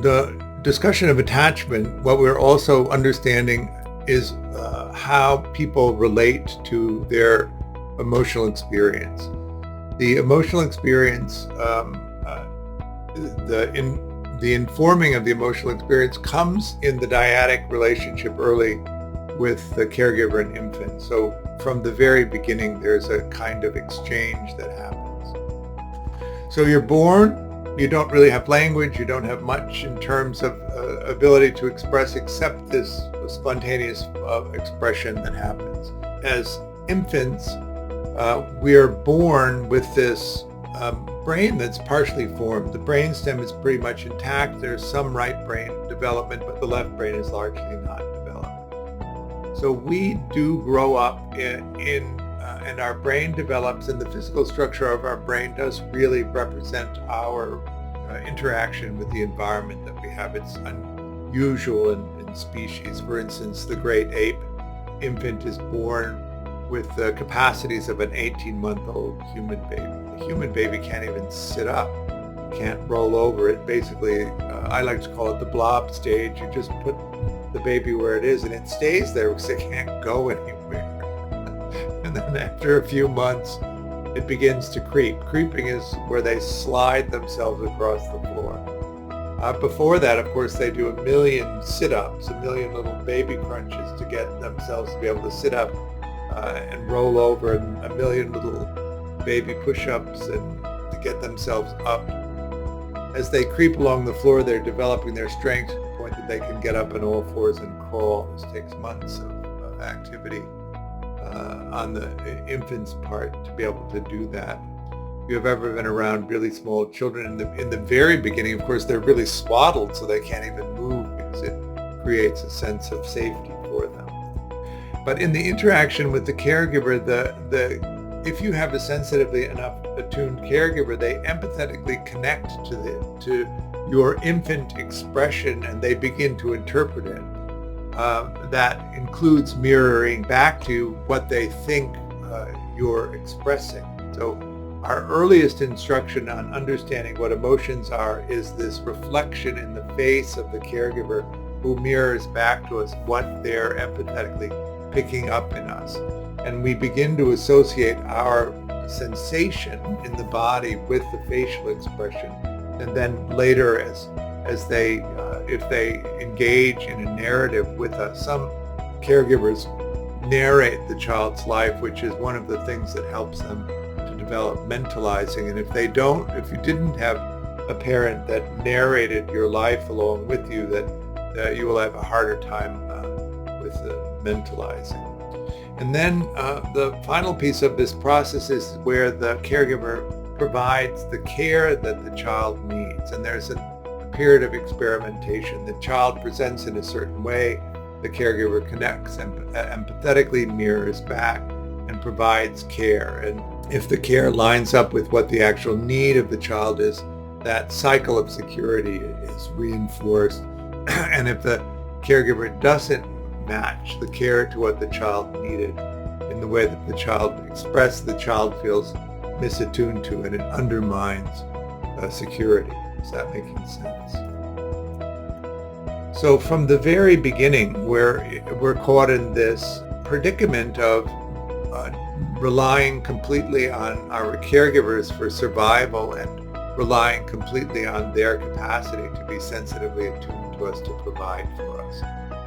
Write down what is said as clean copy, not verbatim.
the discussion of attachment, what we're also understanding is how people relate to their emotional experience. The emotional experience, the informing of the emotional experience comes in the dyadic relationship early with the caregiver and infant. So from the very beginning, there's a kind of exchange that happens. So you're born, you don't really have language, you don't have much in terms of ability to express except this spontaneous expression that happens. As infants, we are born with this brain that's partially formed. The brainstem is pretty much intact. There's some right brain development, but the left brain is largely not developed. So we do grow up and our brain develops, and the physical structure of our brain does really represent our interaction with the environment that we have. It's unusual in species. For instance, the great ape infant is born with the capacities of an 18-month-old human baby. The human baby can't even sit up, can't roll over. It basically, I like to call it the blob stage. You just put the baby where it is and it stays there because it can't go anywhere. And then after a few months, it begins to creep. Creeping is where they slide themselves across the floor. Before that, of course, they do 1 million sit-ups, 1 million little baby crunches to get themselves to be able to sit up and roll over, and 1 million little baby push-ups and to get themselves up. As they creep along the floor, they're developing their strength to the point that they can get up on all fours and crawl. This takes months of activity on the infant's part to be able to do that. If you have ever been around really small children, in the very beginning, of course, they're really swaddled, so they can't even move because it creates a sense of safety for them. But in the interaction with the caregiver, if you have a sensitively enough attuned caregiver, they empathetically connect to your infant expression, and they begin to interpret it. That includes mirroring back to what they think you're expressing. So our earliest instruction on understanding what emotions are is this reflection in the face of the caregiver who mirrors back to us what they're empathetically picking up in us. And we begin to associate our sensation in the body with the facial expression. And then later, as they, if they engage in a narrative with us, some caregivers narrate the child's life, which is one of the things that helps them to develop mentalizing. And if you didn't have a parent that narrated your life along with you, that you will have a harder time with the mentalizing. And then the final piece of this process is where the caregiver provides the care that the child needs. And there's a period of experimentation. The child presents in a certain way. The caregiver connects empathetically, mirrors back, and provides care. And if the care lines up with what the actual need of the child is, that cycle of security is reinforced. And if the caregiver doesn't match the care to what the child needed in the way that the child expressed, the child feels misattuned to, and it undermines security. Is that making sense? So from the very beginning, we're caught in this predicament of relying completely on our caregivers for survival and relying completely on their capacity to be sensitively attuned to us to provide for us.